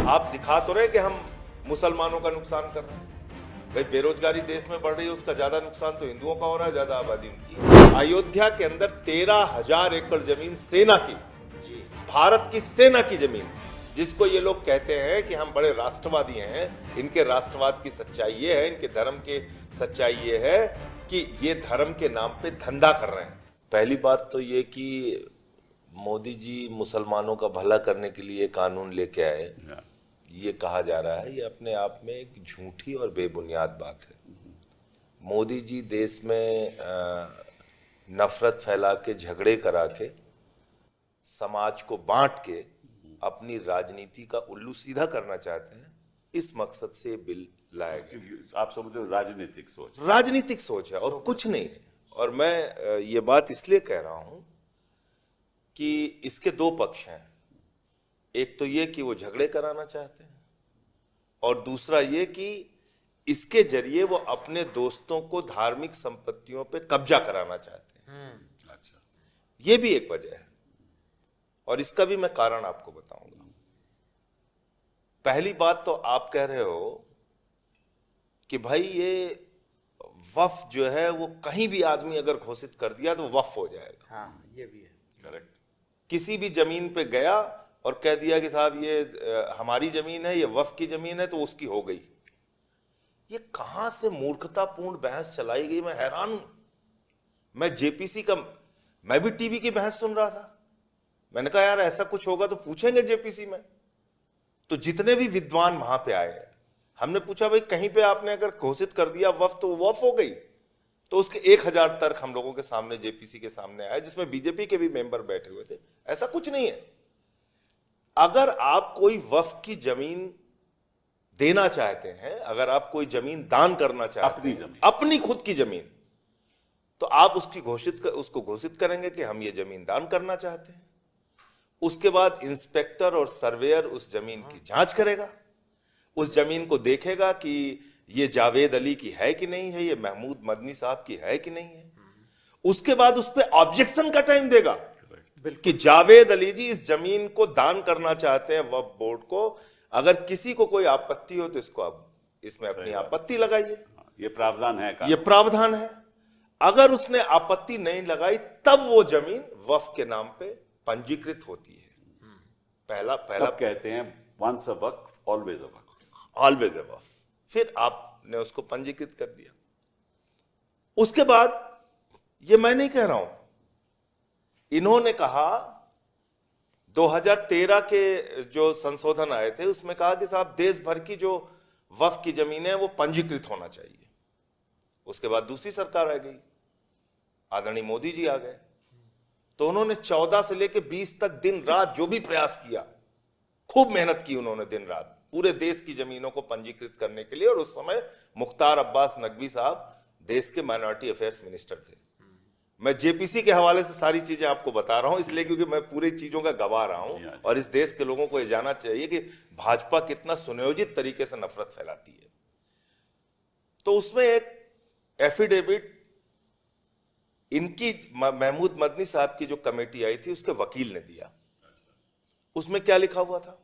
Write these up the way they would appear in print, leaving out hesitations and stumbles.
आप दिखा तो रहे कि हम मुसलमानों का नुकसान कर रहे हैं। भाई बेरोजगारी देश में बढ़ रही है, उसका ज्यादा नुकसान तो हिंदुओं का हो रहा है, ज्यादा आबादी उनकी। अयोध्या के अंदर 13,000 एकड़ जमीन सेना की, भारत की सेना की जमीन, जिसको ये लोग कहते हैं कि हम बड़े राष्ट्रवादी हैं, इनके राष्ट्रवाद की सच्चाई ये है, इनके धर्म की सच्चाई ये है कि ये धर्म के नाम पे धंधा कर रहे हैं। पहली बात तो ये कि मोदी जी मुसलमानों का भला करने के लिए कानून लेके आए, ये कहा जा रहा है, ये अपने आप में एक झूठी और बेबुनियाद बात है। मोदी जी देश में नफरत फैला के, झगड़े करा के, समाज को बांट के अपनी राजनीति का उल्लू सीधा करना चाहते हैं। इस मकसद से बिल लाया गया। आप समझते हो राजनीतिक सोच है और कुछ नहीं है। और मैं ये बात इसलिए कह रहा हूं कि इसके दो पक्ष हैं। एक तो ये कि वो झगड़े कराना चाहते हैं, और दूसरा ये कि इसके जरिए वो अपने दोस्तों को धार्मिक संपत्तियों पे कब्जा कराना चाहते हैं। अच्छा, ये भी एक वजह है, और इसका भी मैं कारण आपको बताऊंगा। पहली बात तो आप कह रहे हो कि भाई ये वक्फ जो है वो कहीं भी आदमी अगर घोषित कर दिया तो वक्फ हो जाएगा। हाँ, ये भी है। करेक्ट। किसी भी जमीन पे गया और कह दिया कि साहब ये हमारी जमीन है, ये वक्फ की जमीन है, तो उसकी हो गई। ये कहां से मूर्खतापूर्ण बहस चलाई गई, मैं हैरान हूं। मैं जेपीसी का, मैं भी टीवी की बहस सुन रहा था। मैंने कहा यार ऐसा कुछ होगा तो पूछेंगे जेपीसी में। तो जितने भी विद्वान वहां पे आए, हमने पूछा भाई कहीं पे आपने अगर घोषित कर दिया वक्फ तो वक्फ हो गई? तो उसके 1000 तर्क हम लोगों के सामने, जेपीसी के सामने आए, जिसमें बीजेपी के भी मेंबर बैठे हुए थे। ऐसा कुछ नहीं है। अगर आप कोई वक्फ की जमीन देना चाहते हैं, अगर आप कोई जमीन दान करना चाहते हैं, अपनी खुद की जमीन, तो आप उसको घोषित करेंगे कि हम ये जमीन दान करना चाहते हैं। उसके बाद इंस्पेक्टर और सर्वेयर उस जमीन की जांच करेगा, उस जमीन को देखेगा कि ये जावेद अली की है कि नहीं है, ये महमूद मदनी साहब की है कि नहीं है। उसके बाद उस पर ऑब्जेक्शन का टाइम देगा कि जावेद अली जी इस जमीन को दान करना चाहते हैं वक्फ बोर्ड को, अगर किसी को कोई आपत्ति हो तो इसको आप इसमें अपनी आपत्ति लगाइए। ये प्रावधान है, ये प्रावधान है। अगर उसने आपत्ति नहीं लगाई तब वो जमीन वक्फ के नाम पे पंजीकृत होती है। पहला कहते हैं वंस अ वक्फ ऑलवेज अ वक्फ, ऑलवेज अ वक्फ। फिर आपने उसको पंजीकृत कर दिया। उसके बाद, ये मैं नहीं कह रहा हूं, इन्होंने कहा 2013 के जो संशोधन आए थे उसमें कहा कि साहब देश भर की जो वक्फ की जमीन है वो पंजीकृत होना चाहिए। उसके बाद दूसरी सरकार आ गई, आदरणीय मोदी जी आ गए, तो उन्होंने 14 से लेकर 20 तक दिन रात जो भी प्रयास किया, खूब मेहनत की उन्होंने दिन रात पूरे देश की जमीनों को पंजीकृत करने के लिए। और उस समय मुख्तार अब्बास नकवी साहब देश के माइनॉरिटी अफेयर्स मिनिस्टर थे। मैं जेपीसी के हवाले से सारी चीजें आपको बता रहा हूं इसलिए क्योंकि मैं पूरी चीजों का गवाह रहा हूं, और इस देश के लोगों को यह जानना चाहिए कि भाजपा कितना सुनियोजित तरीके से नफरत फैलाती है। तो उसमें एक एफिडेविट इनकी, महमूद मदनी साहब की जो कमेटी आई थी उसके वकील ने दिया। उसमें क्या लिखा हुआ था?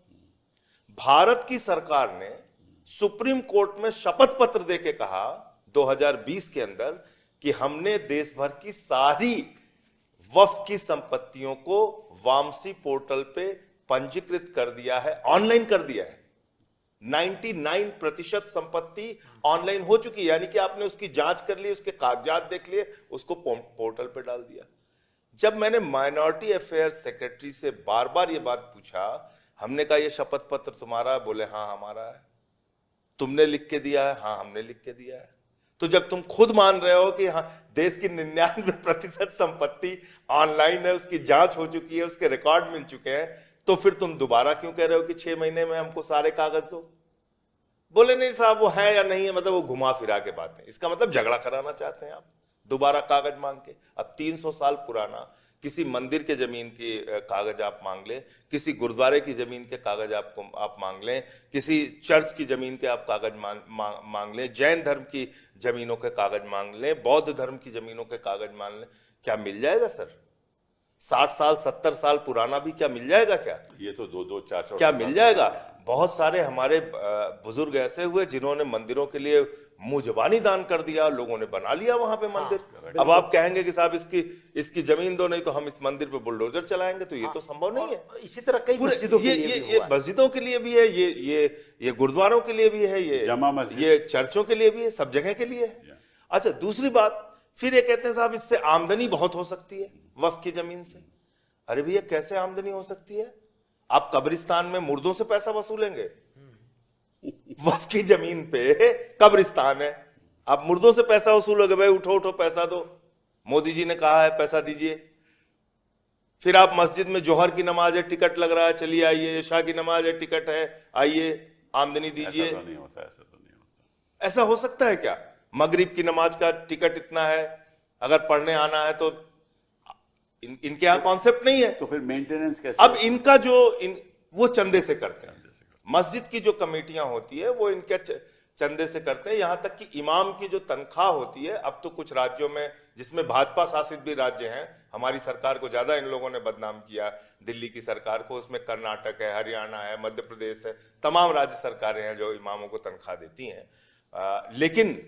भारत की सरकार ने सुप्रीम कोर्ट में शपथ पत्र देके कहा 2020 के अंदर कि हमने देश भर की सारी वक्फ की संपत्तियों को वामसी पोर्टल पे पंजीकृत कर दिया है, ऑनलाइन कर दिया है। 99% संपत्ति ऑनलाइन हो चुकी है, यानी कि आपने उसकी जांच कर ली, उसके कागजात देख लिए, उसको पोर्टल पे डाल दिया। जब मैंने माइनॉरिटी अफेयर्स सेक्रेटरी से बार बार ये बात पूछा, हमने कहा ये शपथ पत्र तुम्हारा? बोले हाँ हमारा है। तुमने लिख के दिया है? हाँ हमने लिख के दिया है। तो जब तुम खुद मान रहे हो कि हाँ देश की 99% संपत्ति ऑनलाइन है, उसकी जांच हो चुकी है, उसके रिकॉर्ड मिल चुके हैं, तो फिर तुम दोबारा क्यों कह रहे हो कि 6 महीने में हमको सारे कागज दो? बोले नहीं साहब वो है या नहीं है, मतलब वो घुमा फिरा के बात है। इसका मतलब झगड़ा कराना चाहते हैं आप दोबारा कागज मांग के। अब 300 साल पुराना किसी मंदिर के जमीन की कागज आप मांग लें, किसी गुरुद्वारे की जमीन के कागज आप मांग लें, किसी चर्च की जमीन के आप कागज मांग लें, जैन धर्म की जमीनों के कागज मांग लें, बौद्ध धर्म की जमीनों के कागज मांग लें, क्या मिल जाएगा सर? 60 साल 70 साल पुराना भी क्या मिल जाएगा क्या? ये तो 2-2 4-4 क्या मिल जाएगा? बहुत सारे हमारे बुजुर्ग ऐसे हुए जिन्होंने मंदिरों के लिए मुंह जबानी दान कर दिया, लोगों ने बना लिया वहां पे मंदिर। अब आप कहेंगे कि साहब इसकी जमीन दो, नहीं तो हम इस मंदिर पे बुलडोजर चलाएंगे, तो ये तो संभव नहीं है। इसी तरह कई मस्जिदों के लिए भी ये हुआ है। मस्जिदों के लिए भी है, ये गुरुद्वारों के लिए भी है, जमा मस्जिद, ये चर्चों के लिए भी है, सब जगह के लिए है। अच्छा, दूसरी बात, फिर ये कहते हैं साहब इससे आमदनी बहुत हो सकती है वक्फ की जमीन से। अरे भैया, कैसे आमदनी हो सकती है? आप कब्रिस्तान में मुर्दों से पैसा वसूलेंगे? वक्फ की जमीन पे कब्रिस्तान है, आप मुर्दों से पैसा वसूलोगे? भाई उठो उठो पैसा दो, मोदी जी ने कहा है पैसा दीजिए। फिर आप मस्जिद में जोहर की नमाज है, टिकट लग रहा है, चलिए आइए, इशा की नमाज है, टिकट है, आइए, आमदनी दीजिए। ऐसा तो नहीं होता, ऐसा तो नहीं होता। ऐसा हो सकता है क्या? मगरिब की नमाज का टिकट इतना है, अगर पढ़ने आना है तो इनके यहां कॉन्सेप्ट नहीं है। तो फिर मेंटेनेंस कैसे? अब इनका वो चंदे से करते हैं। मस्जिद की जो कमेटियां होती है वो इनके चंदे से करते हैं। यहां तक कि इमाम की जो तनख्वाह होती है, अब तो कुछ राज्यों में, जिसमें भाजपा शासित भी राज्य हैं, हमारी सरकार को ज्यादा इन लोगों ने बदनाम किया, दिल्ली की सरकार को, उसमें कर्नाटक है, हरियाणा है, मध्य प्रदेश है, तमाम राज्य सरकारें हैं जो इमामों को तनख्वाह देती हैं। लेकिन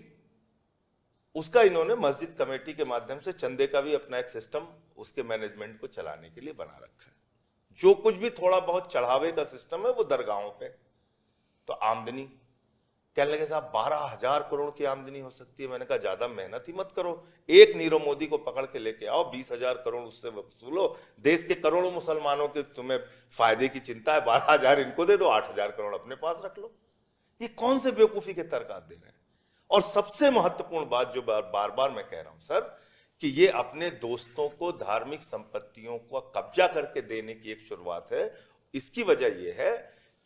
उसका इन्होंने मस्जिद कमेटी के माध्यम से चंदे का भी अपना एक सिस्टम उसके मैनेजमेंट को चलाने के लिए बना रखा है। जो कुछ भी थोड़ा बहुत चढ़ावे का सिस्टम है वो दरगाहों पे। तो आमदनी कहने लगे साहब 12,000 करोड़ की आमदनी हो सकती है। मैंने कहा ज्यादा मेहनत ही मत करो, एक नीरव मोदी को पकड़ के लेके आओ, 20,000 करोड़ उससे वसूलो, देश के करोड़ों मुसलमानों के तुम्हें फायदे की चिंता है, 12,000 इनको दे दो, 8,000 करोड़ अपने पास रख लो। ये कौन से बेवकूफी के तर्क आप दे रहे हैं? और सबसे महत्वपूर्ण बात जो बार बार मैं कह रहा हूं सर, कि ये अपने दोस्तों को धार्मिक संपत्तियों को कब्जा करके देने की एक शुरुआत है। इसकी वजह यह है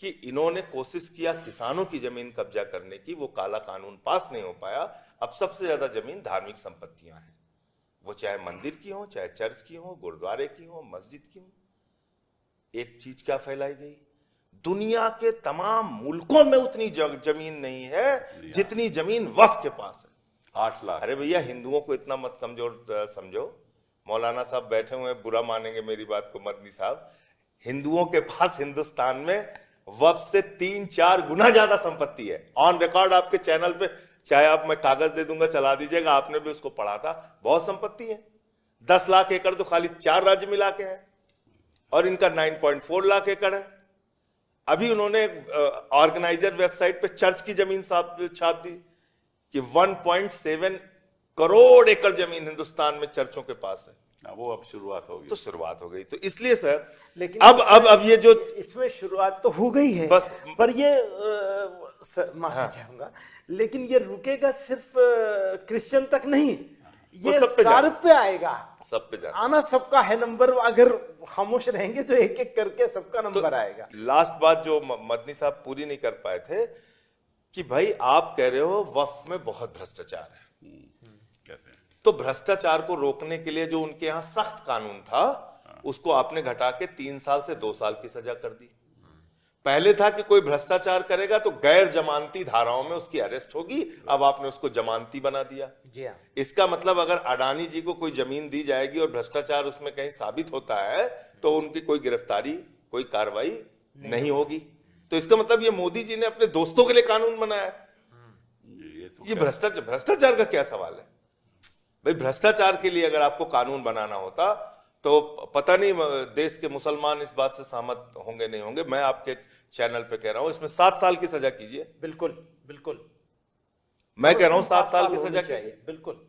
कि इन्होंने कोशिश किया किसानों की जमीन कब्जा करने की, वो काला कानून पास नहीं हो पाया। अब सबसे ज्यादा जमीन धार्मिक संपत्तियां हैं, वो चाहे मंदिर की हो, चाहे चर्च की हो, गुरुद्वारे की हो, मस्जिद की हो। एक चीज क्या फैलाई गई, दुनिया के तमाम मुल्कों में उतनी जमीन नहीं है जितनी जमीन वक्फ के पास है। 8 लाख। अरे भैया, हिंदुओं को इतना मत कमजोर समझो। मौलाना साहब बैठे हुए हैं, बुरा मानेंगे मेरी बात को मदनी साहब, हिंदुओं के पास हिंदुस्तान में वक्फ से 3-4 गुना ज्यादा संपत्ति है। ऑन रिकॉर्ड आपके चैनल पे, चाहे आप, मैं कागज दे दूंगा, चला दीजिएगा, आपने भी उसको पढ़ा था, बहुत संपत्ति है। 10 लाख एकड़ तो खाली 4 राज्य मिला के है, और इनका 9.4 लाख एकड़ है। अभी उन्होंने ऑर्गेनाइजर वेबसाइट पे चर्च की जमीन छाप दी कि 1.7 करोड़ एकड़ जमीन हिंदुस्तान में चर्चों के पास है। वो अब शुरुआत होगी, तो शुरुआत हो गई। तो इसलिए सर, लेकिन अब ये जो इसमें शुरुआत तो हो गई है बस, पर ये माफी चाहूंगा, लेकिन ये रुकेगा सिर्फ क्रिश्चियन तक नहीं, ये सब पे आएगा, सब पे जाना, आना सबका है नंबर। अगर खामोश रहेंगे तो एक एक करके सबका नंबर आएगा। लास्ट बात जो मदनी साहब पूरी नहीं कर पाए थे, कि भाई आप कह रहे हो वक्फ में बहुत भ्रष्टाचार है, तो भ्रष्टाचार को रोकने के लिए जो उनके यहां सख्त कानून था, उसको आपने घटा के 3 साल से 2 साल की सजा कर दी। पहले था कि कोई भ्रष्टाचार करेगा तो गैर जमानती धाराओं में उसकी अरेस्ट होगी, अब आपने उसको जमानती बना दिया। जी हाँ। इसका मतलब अगर अडानी जी को कोई जमीन दी जाएगी और भ्रष्टाचार उसमें कहीं साबित होता है तो उनकी कोई गिरफ्तारी, कोई कार्रवाई नहीं होगी। तो इसका मतलब ये मोदी जी ने अपने दोस्तों के लिए कानून बनाया है। ये भ्रष्टाचार का क्या सवाल है भाई? भ्रष्टाचार के लिए अगर आपको कानून बनाना होता तो पता नहीं देश के मुसलमान इस बात से सहमत होंगे नहीं होंगे। मैं आपके चैनल पे कह रहा हूं इसमें 7 साल की सजा कीजिए। बिल्कुल बिल्कुल, मैं कह रहा हूं 7 साल की सजा कीजिए, बिल्कुल।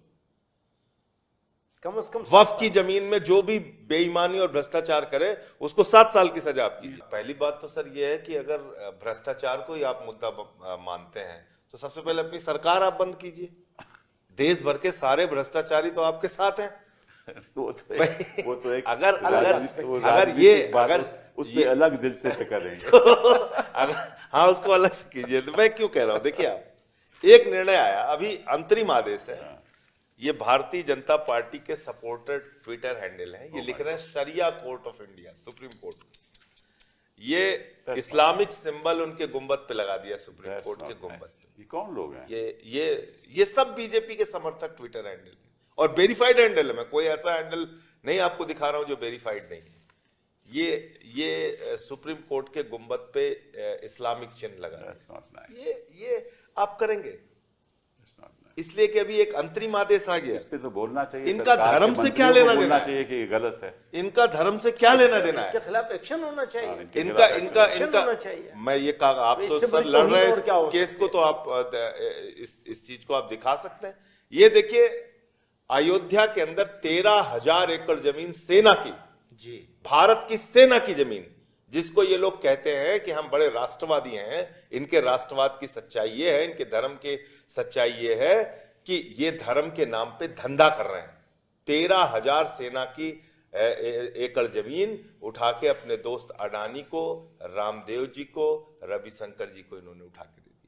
कम से कम वक्फ की जमीन में जो भी बेईमानी और भ्रष्टाचार करे उसको 7 साल की सजा आप कीजिए। पहली बात तो सर ये है कि अगर भ्रष्टाचार को ही आप मुद्दा मानते हैं तो सबसे पहले अपनी सरकार आप बंद कीजिए। देश भर के सारे भ्रष्टाचारी तो आपके साथ हैं। वो तो एक अगर ये उस पे अलग दिल से करेंगे। हाँ, उसको अलग से कीजिए। तो मैं क्यों कह रहा हूं, देखिए आप, एक निर्णय आया, अभी अंतरिम आदेश है, ये भारतीय जनता पार्टी के सपोर्टर ट्विटर हैंडल है, ये लिख रहे हैं शरिया court of India, supreme court. ये इस्लामिक सिंबल उनके गुंबद पे लगा दिया, सुप्रीम कोर्ट के गुंबद पे। ये कौन लोग हैं? ये सब बीजेपी के समर्थक ट्विटर हैंडल है और वेरीफाइड हैंडल है। मैं कोई ऐसा हैंडल नहीं आपको दिखा रहा हूं जो वेरीफाइड नहीं है। ये सुप्रीम कोर्ट के गुंबद पे इस्लामिक चिन्ह लगा है। That's not nice. ये आप करेंगे That's not nice. इसलिए कि अभी एक अंतरिम आदेश आ गया। इस पे तो बोलना चाहिए, इनका सरकार धर्म के से क्या मंत्रियों को लेना बोलना देना है? चाहिए कि ये गलत है। इनका धर्म से क्या लेना देना इसके है? खिलाफ एक्शन होना चाहिए। इनके इनका खिलाफ इनका action इनका होना चाहिए। मैं ये कहा आप तो इससे सर बड़ी लड़ रहे तौहीन हैं और क्या हो इस केस सकती को, तो आप इस चीज को आप दिखा सकते हैं। ये देखिए अयोध्या के अंदर 13,000 एकड़ जमीन सेना की, जी, भारत की सेना की जमीन, जिसको ये लोग कहते हैं कि हम बड़े राष्ट्रवादी हैं, इनके राष्ट्रवाद की सच्चाई ये है, इनके धर्म की सच्चाई ये है कि ये धर्म के नाम पे धंधा कर रहे हैं। 13,000 सेना की एकड़ जमीन उठा के अपने दोस्त अडानी को, रामदेव जी को, रविशंकर जी को इन्होंने उठा के दे दिया।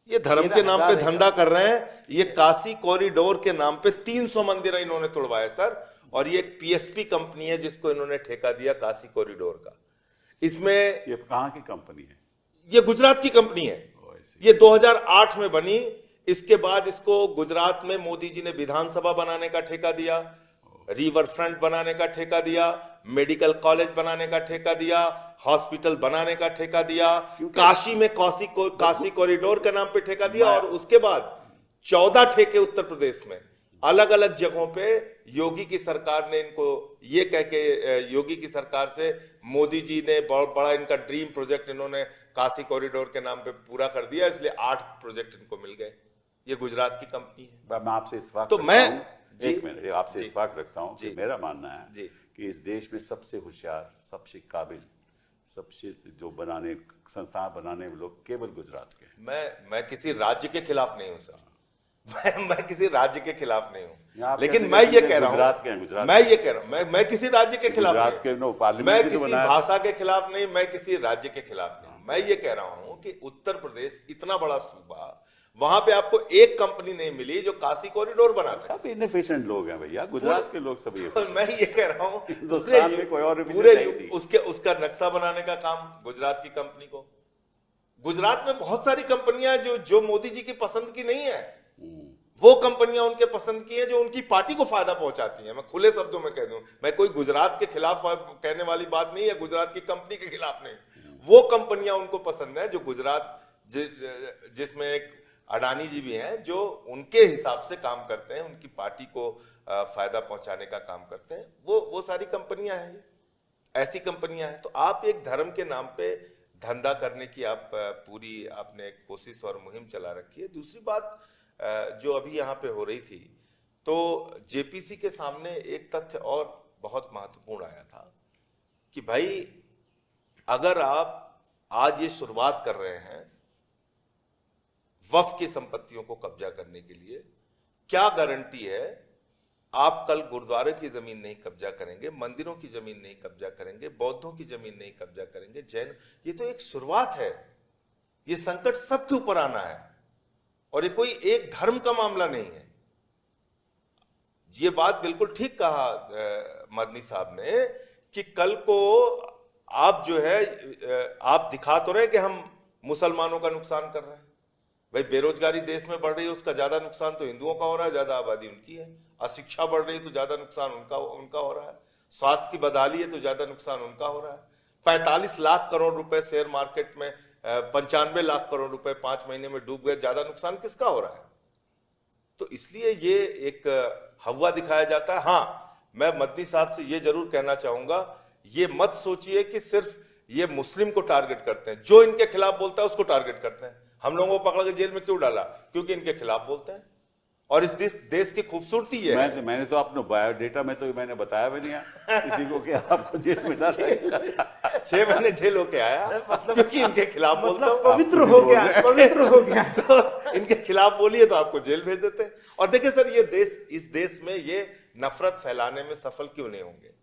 ये धर्म के नाम पे धंधा कर रहे हैं। ये काशी कॉरिडोर के नाम पे 300 मंदिर इन्होंने तोड़वाए सर, और ये एक पीएसपी कंपनी है जिसको इन्होंने ठेका दिया काशी कॉरिडोर का। इसमें ये कहाँ की कंपनी है? ये गुजरात की कंपनी है। Oh, I see. ये 2008 में बनी। इसके बाद इसको गुजरात में मोदी जी ने विधानसभा बनाने का ठेका दिया, रिवर फ्रंट बनाने का ठेका दिया, मेडिकल कॉलेज बनाने का ठेका दिया, हॉस्पिटल बनाने का ठेका दिया, काशी में काशी कॉरिडोर के नाम पे ठेका दिया, और उसके बाद 14 ठेके उत्तर प्रदेश में अलग अलग जगहों पे योगी की सरकार ने इनको ये कह के, योगी की सरकार से मोदी जी ने बड़ा इनका ड्रीम प्रोजेक्ट इन्होंने काशी कॉरिडोर के नाम पे पूरा कर दिया, इसलिए 8 प्रोजेक्ट इनको मिल गए। ये गुजरात की कंपनी है। मैं आपसे इत्तेफाक तो रखता मैं हूं, एक मिनट आपसे इत्तेफाक रखता हूं कि मेरा मानना है जी। कि इस देश में सबसे होशियार, सबसे काबिल, सबसे जो बनाने संस्थान बनाने वाले लोग केवल गुजरात के हैं। मैं किसी राज्य के खिलाफ नहीं हूं सर, मैं किसी राज्य के खिलाफ नहीं हूं, आप लेकिन कैसे मैं ये कहते कह हैं रहा गुजरात के हैं, हूं, गुजरात मैं ये कह रहा हूं, मैं किसी राज्य के खिलाफ गुजरात नहीं के हूं। नो पार्लियामेंट मैं भी तो किसी बनाया। भाषा के खिलाफ नहीं, मैं किसी राज्य के खिलाफ नहीं। मैं ये कह रहा हूं कि उत्तर प्रदेश इतना बड़ा सूबा, वहां पे आपको एक कंपनी नहीं मिली जो काशी कॉरिडोर बना सके। सब इनएफिशिएंट लोग हैं भैया, गुजरात के लोग सभी तो मैं ये कह रहा हूं हिंदुस्तान में कोई और पूरे efficient है ही नहीं। उसका नक्शा बनाने का काम गुजरात की कंपनी को। गुजरात में बहुत सारी कंपनियां जो मोदी जी की पसंद की नहीं है, वो कंपनियां उनके पसंद की है जो उनकी पार्टी को फायदा पहुंचाती हैं। मैं खुले शब्दों में कह दूं, मैं कोई गुजरात के खिलाफ कहने वाली बात नहीं है, गुजरात की कंपनी के खिलाफ नहीं। वो कंपनियां उनको पसंद है जो गुजरात जिसमें एक अडानी जी भी हैं, जो उनके हिसाब से काम करते हैं, उनकी पार्टी को फायदा पहुंचाने का काम करते हैं। वो सारी कंपनियां हैं, ऐसी कंपनियां हैं। तो आप एक धर्म के नाम पे धंधा करने की पूरी आपने कोशिश और मुहिम चला रखी है। दूसरी बात जो अभी यहाँ पे हो रही थी, तो जेपीसी के सामने एक तथ्य और बहुत महत्वपूर्ण आया था कि भाई अगर आप आज ये शुरुआत कर रहे हैं वक्फ की संपत्तियों को कब्जा करने के लिए, क्या गारंटी है आप कल गुरुद्वारे की जमीन नहीं कब्जा करेंगे, मंदिरों की जमीन नहीं कब्जा करेंगे, बौद्धों की जमीन नहीं कब्जा करेंगे, जैन। ये तो एक शुरुआत है। ये संकट सबके ऊपर आना है, और ये कोई एक धर्म का मामला नहीं है। ये बात बिल्कुल ठीक कहा मदनी साहब ने कि कल को आप जो है आप दिखा तो रहे कि हम मुसलमानों का नुकसान कर रहे हैं। भाई बेरोजगारी देश में बढ़ रही है, उसका ज्यादा नुकसान तो हिंदुओं का हो रहा है, ज्यादा आबादी उनकी है। अशिक्षा बढ़ रही है तो ज्यादा नुकसान उनका हो रहा है। स्वास्थ्य की बदहाली है तो ज्यादा नुकसान उनका हो रहा है। 45 लाख करोड़ रुपए शेयर मार्केट में, 95 लाख करोड़ रुपए 5 महीने में डूब गए, ज्यादा नुकसान किसका हो रहा है? तो इसलिए ये एक हवा दिखाया जाता है। हाँ, मैं मदनी साहब से ये जरूर कहना चाहूंगा, ये मत सोचिए कि सिर्फ ये मुस्लिम को टारगेट करते हैं। जो इनके खिलाफ बोलता है उसको टारगेट करते हैं। हम लोगों को पकड़ के जेल में क्यों डाला? क्योंकि इनके खिलाफ बोलते हैं। और इस देश की खूबसूरती है। मैंने तो अपने बायोडेटा में तो मैंने बताया भी नहीं है किसी को कि आपको जेल में डाला। 6 महीने जेल होके आया, क्योंकि इनके खिलाफ बोलता हूं। पवित्र हो गया, पवित्र हो गया। तो इनके खिलाफ बोलिए तो आपको जेल भेज देते हैं। और देखिए सर, ये देश, इस देश में ये नफरत फैलाने में सफल क्यों नहीं होंगे?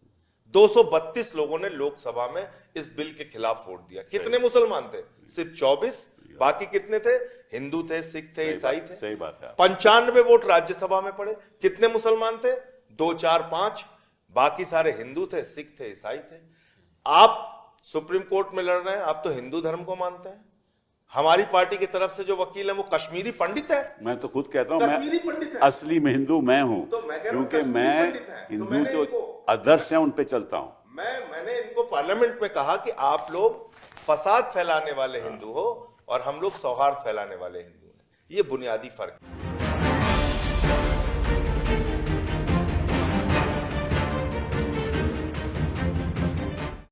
232 लोगों ने लोकसभा में इस बिल के खिलाफ वोट दिया। कितने मुसलमान थे? सिर्फ 24। बाकी कितने थे? हिंदू थे, सिख थे, ईसाई थे। सही बात है। 95 वोट राज्यसभा में पड़े। कितने मुसलमान थे? 2, 4, 5। बाकी सारे हिंदू थे, सिख थे, ईसाई थे। आप सुप्रीम कोर्ट में लड़ रहे हैं, आप तो हिंदू धर्म को मानते हैं। हमारी पार्टी की तरफ से जो वकील है वो कश्मीरी पंडित है। मैं तो खुद कहता हूँ कश्मीरी पंडित है। असली में हिंदू मैं हूँ, तो मैं कह रहा हूं क्योंकि कश्मीरी मैं पंडित हैं। तो हिंदू मैंने जो इनको- आदर्श हैं उन पे चलता हूँ। मैंने इनको पार्लियामेंट में कहा कि आप लोग फसाद फैलाने वाले हिंदू हो और हम लोग सौहार्द फैलाने वाले हिंदू हैं। ये बुनियादी फर्क है।